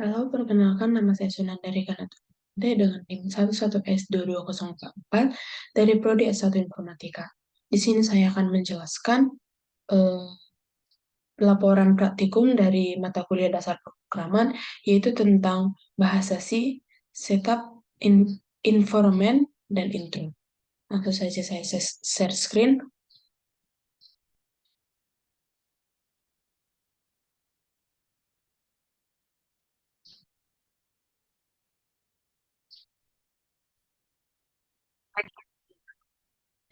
Halo, perkenalkan nama saya Sunandari Kanatante dengan NIM 11S22044 dari Prodi S1 Informatika. Di sini saya akan menjelaskan eh, laporan praktikum dari mata kuliah dasar pemrograman, yaitu tentang bahasa C, setup, environment, dan intro. Langsung saja saya share screen.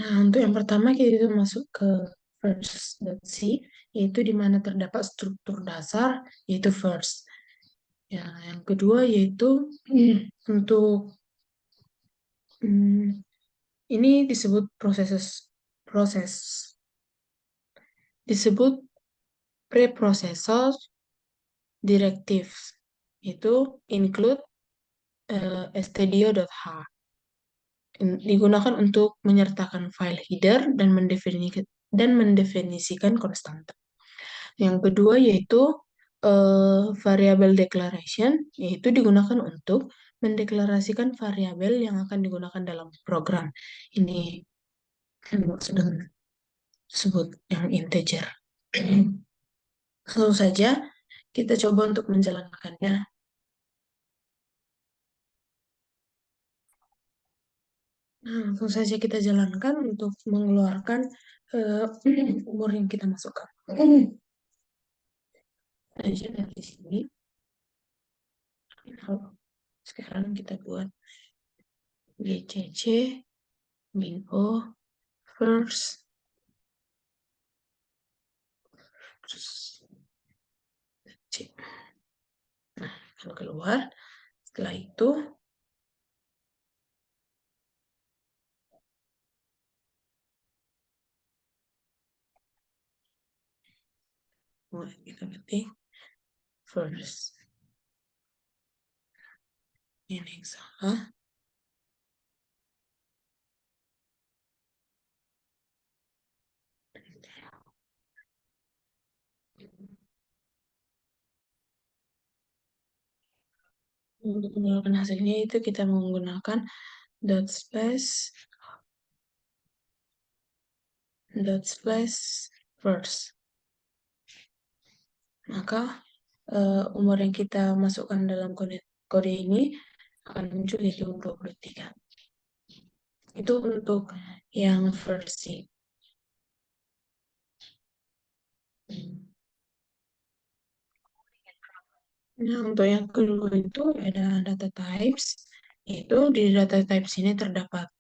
Nah, untuk yang pertama kita itu masuk ke first.c, yaitu di mana terdapat struktur dasar, yaitu first. Ya, yang kedua yaitu untuk hmm, ini disebut proses disebut preprocessor directives, itu include stdio.h, digunakan untuk menyertakan file header dan mendefinisikan konstanta. Yang kedua yaitu variable declaration, yaitu digunakan untuk mendeklarasikan variabel yang akan digunakan dalam program. Ini sedang disebut yang integer. Langsung saja kita coba untuk menjalankannya. Nah, langsung saja kita jalankan untuk mengeluarkan umur yang kita masukkan. Aja dari sini. Nah, sekarang kita buat GCC, Minfo, first, terus C. Nah, kalau keluar, setelah itu mulai kita ketik first. Ini yang salah. Untuk mengeluarkan hasilnya itu kita menggunakan dot slash first. Maka umur yang kita masukkan dalam kode ini akan muncul yaitu 23. Itu untuk yang versi. Nah, untuk yang kedua itu ada data types. Yaitu di data types ini terdapat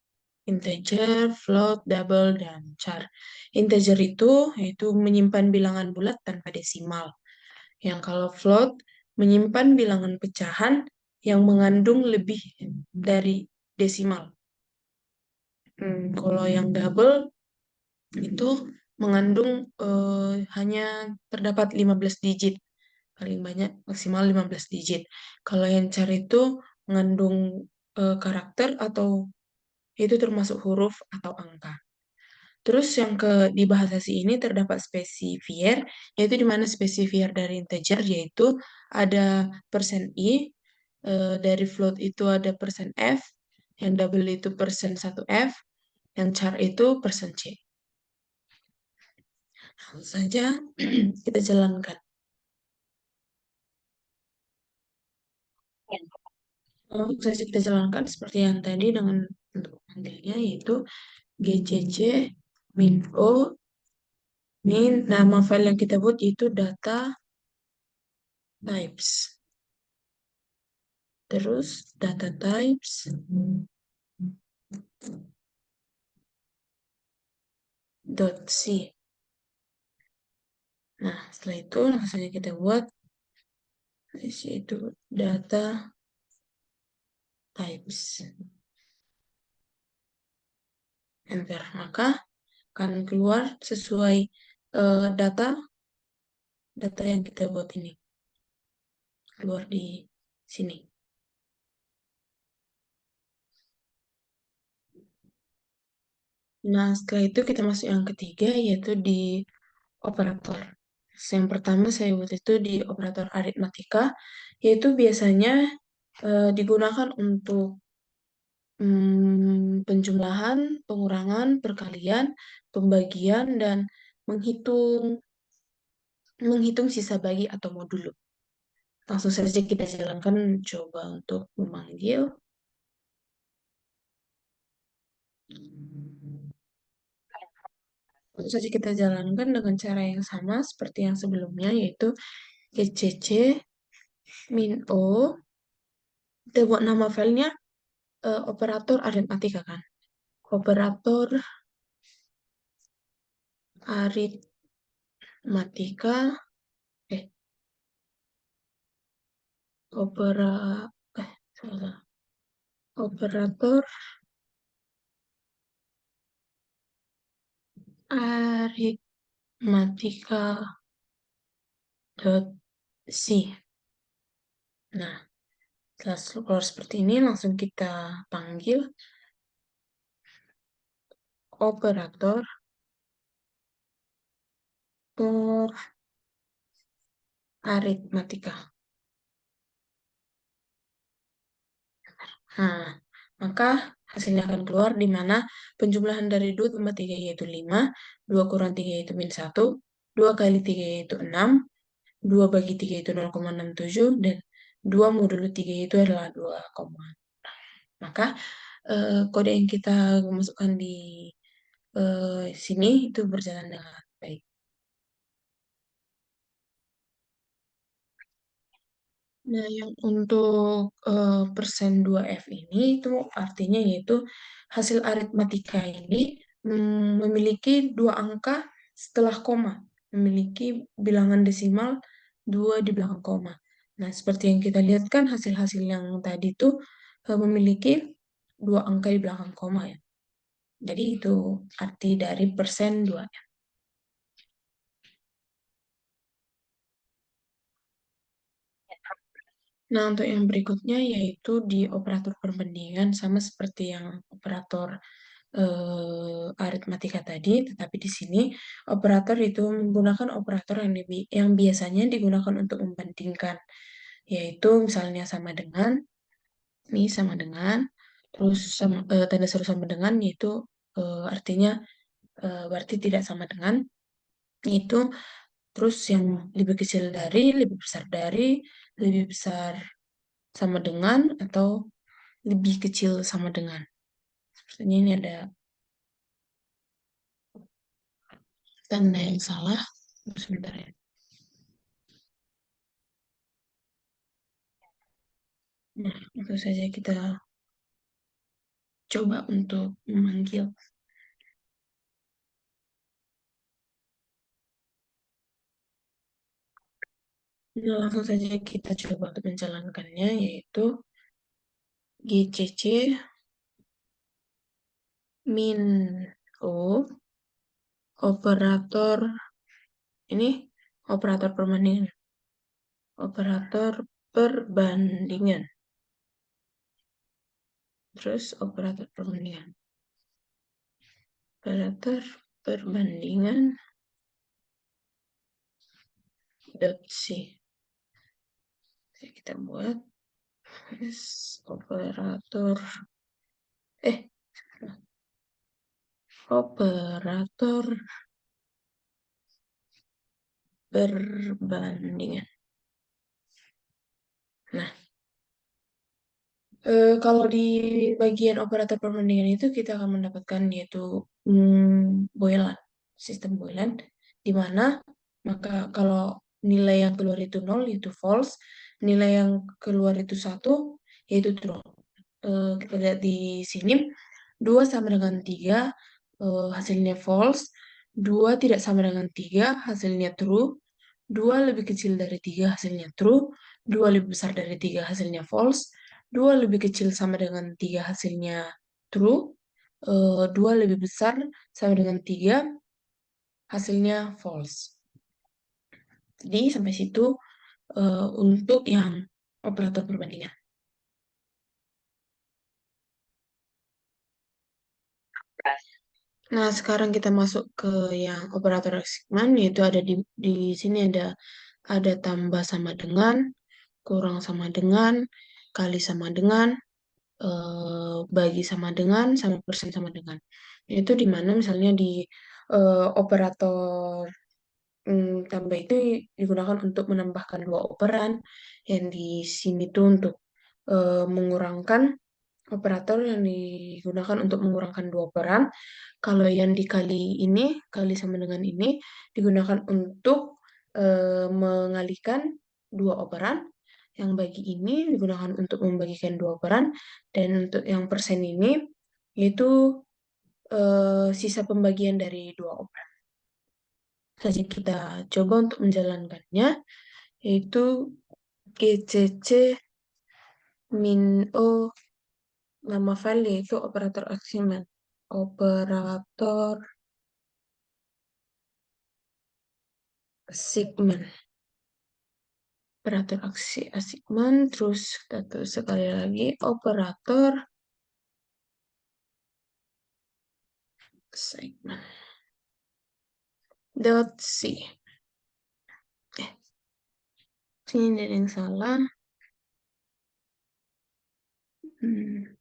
integer, float, double, dan char. Integer itu yaitu menyimpan bilangan bulat tanpa desimal. Yang kalau float menyimpan bilangan pecahan yang mengandung lebih dari desimal. Kalau yang double itu mengandung hanya terdapat 15 digit. Paling banyak maksimal 15 digit. Kalau yang char itu mengandung karakter atau itu termasuk huruf atau angka. Terus yang di bahasa C ini terdapat specifier, yaitu di mana specifier dari integer yaitu ada persen %i, dari float itu ada persen %f, yang double itu persen %1f, yang char itu persen %c. Langsung saja kita jalankan. Langsung saja kita jalankan seperti yang tadi dengan bentuk panggilnya yaitu gcc minfo min, nama file yang kita buat yaitu data types. Terus data types .c. Nah, setelah itu langsung saja kita buat itu data types. Enter. Maka akan keluar sesuai data yang kita buat ini. Keluar di sini. Nah, setelah itu kita masuk yang ketiga, yaitu di operator. Yang pertama saya buat itu di operator aritmatika, yaitu biasanya digunakan untuk penjumlahan, pengurangan, perkalian, pembagian, dan menghitung menghitung sisa bagi atau modulo. Langsung saja kita jalankan coba untuk memanggil. Langsung saja kita jalankan dengan cara yang sama seperti yang sebelumnya, yaitu GCC min O. Kita buat nama filenya operator aritmatika kan. Operator aritmatika, eh, opera, salah. Operator aritmatika dot C. Nah, setelah keluar seperti ini, langsung kita panggil operator per aritmatika. Nah, maka hasilnya akan keluar di mana penjumlahan dari 2 tambah 3 yaitu 5, 2 kurang 3 yaitu min 1, 2 kali 3 yaitu 6, 2 bagi 3 itu 0,67, dan 2 modulo 3 itu adalah 2, maka kode yang kita masukkan di sini itu berjalan dengan baik. Nah, yang untuk persen 2F ini itu artinya yaitu hasil aritmatika ini memiliki dua angka setelah koma, memiliki bilangan desimal 2 di belakang koma. Nah, seperti yang kita lihat kan hasil-hasil yang tadi itu memiliki dua angka di belakang koma ya. Jadi itu arti dari persen 2F. Nah, untuk yang berikutnya yaitu di operator perbandingan sama seperti yang operator aritmatika tadi, tetapi di sini operator itu menggunakan operator yang biasanya digunakan untuk membandingkan, yaitu misalnya sama dengan, ini sama dengan, terus tanda seru sama dengan, yaitu artinya berarti tidak sama dengan, itu terus yang lebih kecil dari, lebih besar dari, lebih besar sama dengan, atau lebih kecil sama dengan. Sepertinya ini ada tanda yang salah. Sebentar ya. Nah, langsung saja kita coba untuk memanggil. Nah, langsung saja kita coba untuk menjalankannya, yaitu GCC min O, operator, ini operator perbandingan. Operator perbandingan. Terus operator perbandingan. Operator perbandingan dot C. Jadi kita buat operator operator perbandingan. Nah, kalau di bagian operator perbandingan itu kita akan mendapatkan yaitu Boylan, sistem Boylan, di mana maka kalau nilai yang keluar itu 0 itu false, nilai yang keluar itu 1 yaitu true. Kita lihat di sini 2 sama dengan 3 hasilnya false, 2 tidak sama dengan 3 hasilnya true, 2 lebih kecil dari 3 hasilnya true, 2 lebih besar dari 3 hasilnya false, 2 lebih kecil sama dengan 3 hasilnya true, 2 lebih besar sama dengan 3 hasilnya false. Jadi sampai situ untuk yang operator perbandingan. Nah, sekarang kita masuk ke yang operator Raskman, yaitu ada di sini ada tambah sama dengan, kurang sama dengan, kali sama dengan, bagi sama dengan, sama persen sama dengan. Itu di mana misalnya di operator tambah itu digunakan untuk menambahkan dua operan, yang di sini tuh untuk mengurangkan operator yang digunakan untuk mengurangkan dua operan. Kalau yang dikali ini, kali sama dengan ini, digunakan untuk mengalihkan dua operan. Yang bagi ini digunakan untuk membagikan dua operan. Dan untuk yang persen ini, yaitu sisa pembagian dari dua operan. Saja kita coba untuk menjalankannya, yaitu GCC min O, nama file yaitu operator assignment. Operator assignment. Operator aksi assignment, terus kita tulis sekali lagi operator assignment. Dot C. Sini ada yang salah. Hmm,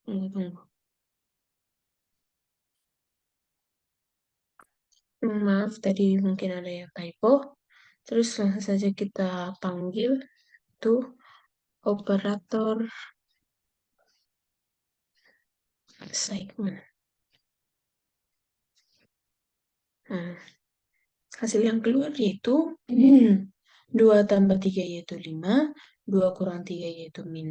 tunggu. Maaf, tadi mungkin ada yang typo. Terus langsung saja kita panggil tuh operator assignment. Nah, hasil yang keluar yaitu 2 tambah 3 yaitu 5, 2 kurang 3 yaitu min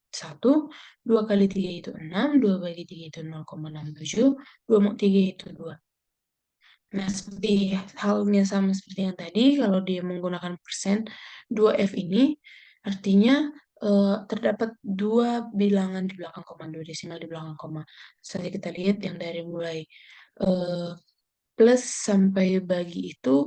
1, 2 kali 3 yaitu 6, 2 bagi 3 yaitu 0,67, 2 mau 3 yaitu 2. Nah, seperti halnya sama seperti yang tadi, kalau dia menggunakan persen 2F ini, artinya terdapat dua bilangan di belakang koma, dua desimal di belakang koma. Misalnya kita lihat yang dari mulai eh, plus sampai bagi itu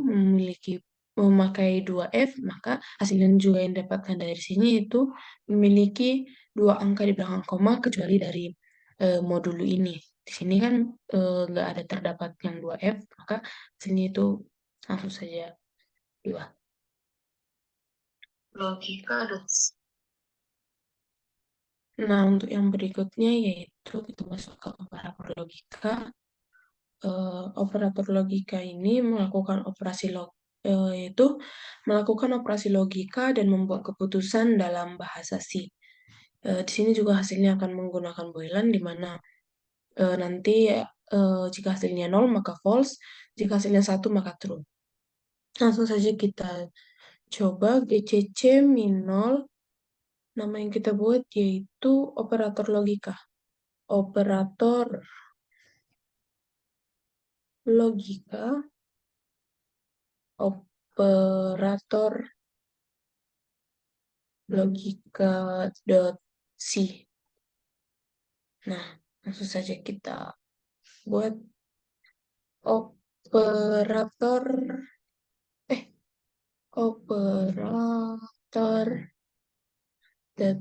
memakai 2F, maka hasil yang juga yang didapatkan dari sini itu memiliki dua angka di belakang koma, kecuali dari modul ini. Di sini kan nggak ada terdapat yang 2F, maka sini itu langsung saja 2. Logika ada. Nah, untuk yang berikutnya yaitu kita masuk ke operator logika. Operator logika ini melakukan yaitu melakukan operasi logika dan membuat keputusan dalam bahasa C. Di sini juga hasilnya akan menggunakan Boolean, di mana nanti jika hasilnya 0 maka false, jika hasilnya 1 maka true. Langsung saja kita coba GCC min 0, nama yang kita buat yaitu operator logika. Operator logika, operator logika.c. Nah, langsung saja kita buat operator operator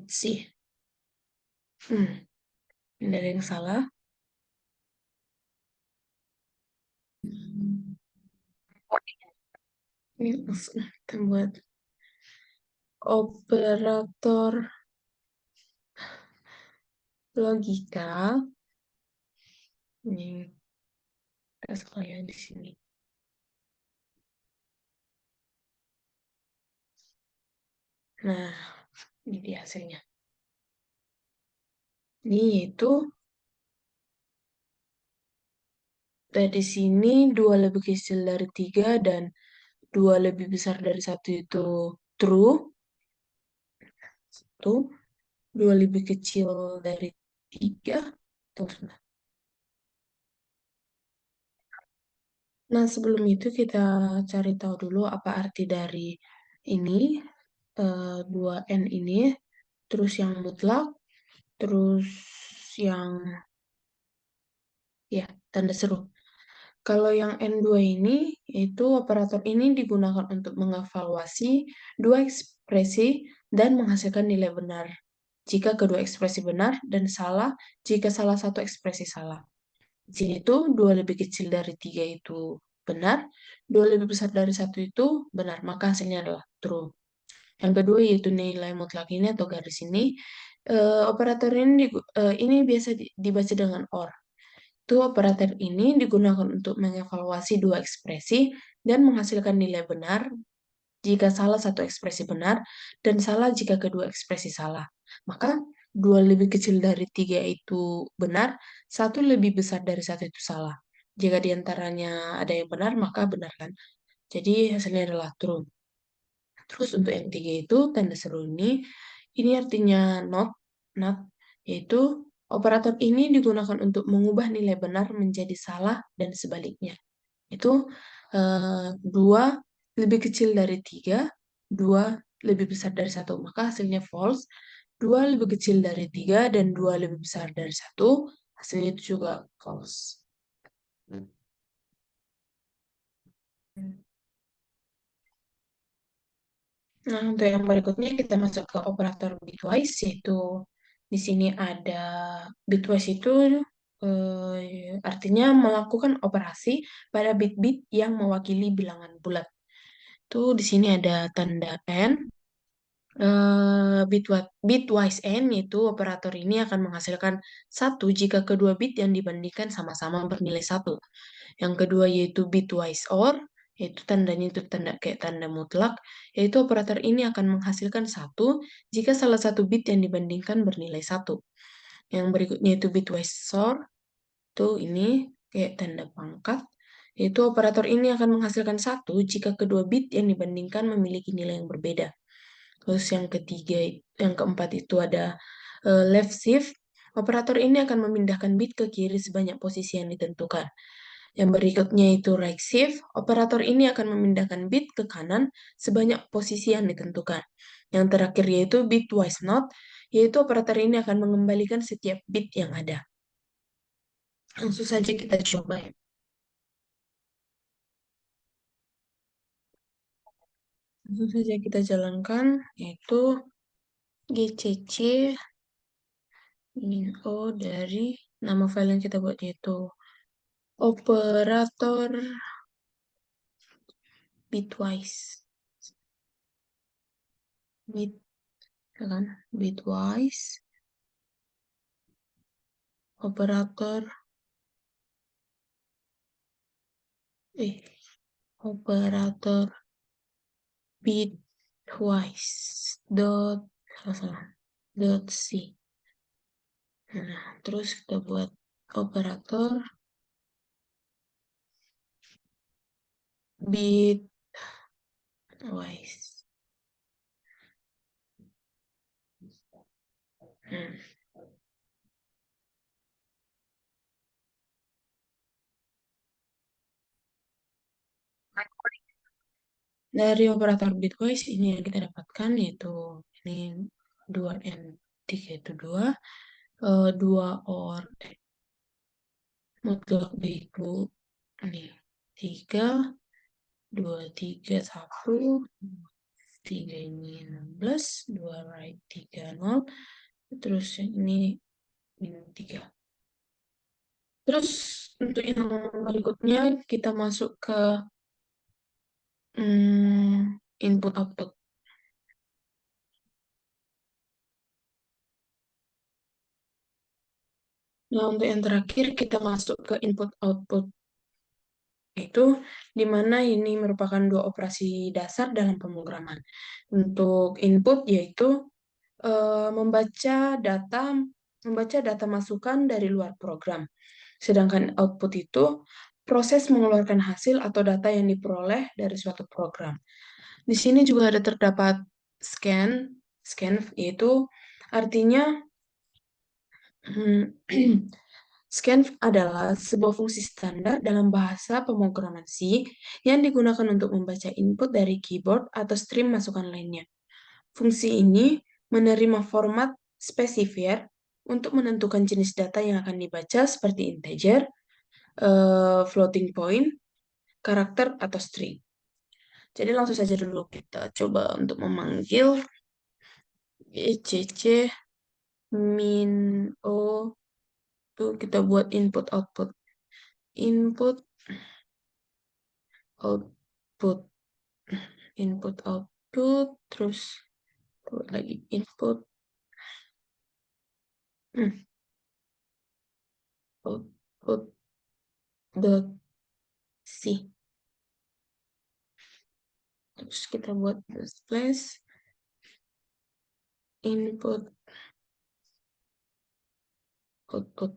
.c. Ini ada yang salah. Ini langsung kita buat operator logika. Ini kita sekalian di sini. Nah, ini dia hasilnya. Ini yaitu dari sini 2 lebih kecil dari 3 dan 2 lebih besar dari 1 itu true. 1, 2 lebih kecil dari 3. Tunggu sebentar. Nah, sebelum itu kita cari tahu dulu apa arti dari ini, 2N ini, terus yang mutlak, terus yang, ya, tanda seru. Kalau yang N2 ini, itu operator ini digunakan untuk mengevaluasi dua ekspresi dan menghasilkan nilai benar. jika kedua ekspresi benar, dan salah jika salah satu ekspresi salah. Di sini tuh 2 lebih kecil dari 3 itu benar, 2 lebih besar dari satu itu benar, maka hasilnya adalah true. Yang kedua yaitu nilai mutlak ini atau garis ini. Operator ini biasa dibaca dengan OR. Itu operator ini digunakan untuk mengevaluasi dua ekspresi dan menghasilkan nilai benar jika salah satu ekspresi benar dan salah jika kedua ekspresi salah. Maka 2 lebih kecil dari 3 itu benar, satu lebih besar dari satu itu salah. Jika diantaranya ada yang benar, maka benar kan? Jadi hasilnya adalah true. Terus untuk yang tiga itu tanda seru ini artinya not, yaitu operator ini digunakan untuk mengubah nilai benar menjadi salah dan sebaliknya. Itu 2 lebih kecil dari 3, 2 lebih besar dari satu. Maka hasilnya false. 2 lebih kecil dari 3 dan 2 lebih besar dari satu. Hasilnya itu juga false. Nah, untuk yang berikutnya kita masuk ke operator bitwise, yaitu di sini ada bitwise itu artinya melakukan operasi pada bit-bit yang mewakili bilangan bulat. Itu di sini ada tanda N, bitwise N, yaitu operator ini akan menghasilkan satu jika kedua bit yang dibandingkan sama-sama bernilai satu. Yang kedua yaitu bitwise OR, yaitu tandanya itu tanda kayak tanda mutlak, yaitu operator ini akan menghasilkan satu jika salah satu bit yang dibandingkan bernilai satu. Yang berikutnya itu bitwise XOR, itu ini kayak tanda pangkat, yaitu operator ini akan menghasilkan satu jika kedua bit yang dibandingkan memiliki nilai yang berbeda. Terus yang keempat itu ada left shift. Operator ini akan memindahkan bit ke kiri sebanyak posisi yang ditentukan. Yang berikutnya itu right shift. Operator ini akan memindahkan bit ke kanan sebanyak posisi yang ditentukan. Yang terakhir yaitu bitwise not, yaitu operator ini akan mengembalikan setiap bit yang ada. Langsung saja kita coba ya. Langsung saja kita jalankan, yaitu GCC min O dari nama file yang kita buat yaitu operator bitwise. Bit, ya kan? Bitwise operator eh operator bitwise dot salah, dot c. Nah, terus kita buat operator bitwise. Hmm. Dari operator bitwise ini yang kita dapatkan yaitu ini 2N3 itu 2, 2 or mutlak B itu ini 3, 2, 3, 1, 3 ini 16, 2 right 3, 0, terus yang ini minus 3. Terus untuk yang berikutnya kita masuk ke input output. Nah, untuk yang terakhir kita masuk ke input output. Itu di mana ini merupakan dua operasi dasar dalam pemrograman. Untuk input yaitu membaca data masukan dari luar program. Sedangkan output itu proses mengeluarkan hasil atau data yang diperoleh dari suatu program. Di sini juga ada terdapat scan yaitu artinya scan adalah sebuah fungsi standar dalam bahasa pemrograman C yang digunakan untuk membaca input dari keyboard atau stream masukan lainnya. Fungsi ini menerima format specifier untuk menentukan jenis data yang akan dibaca seperti integer, floating point, karakter, atau string. Jadi langsung saja dulu kita coba untuk memanggil ECC min O tuh kita buat input output. Input output input output terus buat lagi input output dot c, terus kita buat slash input output.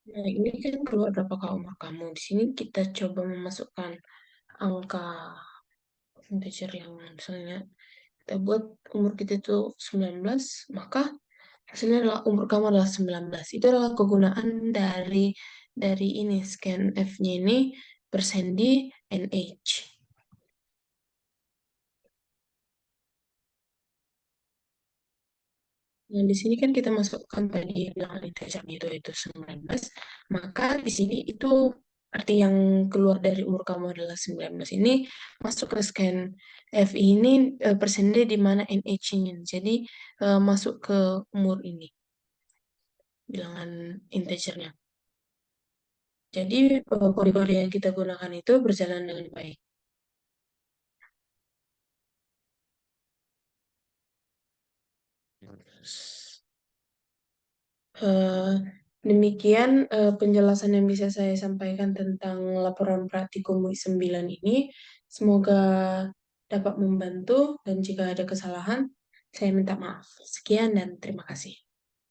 Nah, ini kan keluar berapakah umur kamu. Di sini kita coba memasukkan angka integer yang misalnya kita buat umur kita itu 19, maka hasilnya adalah umur kamu adalah 19. Itu adalah kegunaan dari ini scanf-nya ini persen di NH. Nah, di sini kan kita masukkan tadi bilangan integer itu 19, maka di sini itu arti yang keluar dari umur kamu adalah 19 ini masuk ke scan F ini persen D di mana NH-nya. Jadi masuk ke umur ini bilangan integernya. Jadi kode-kode yang kita gunakan itu berjalan dengan baik. Eh, Demikian penjelasan yang bisa saya sampaikan tentang laporan praktikum WIS 9 ini. Semoga dapat membantu dan jika ada kesalahan, saya minta maaf. Sekian dan terima kasih.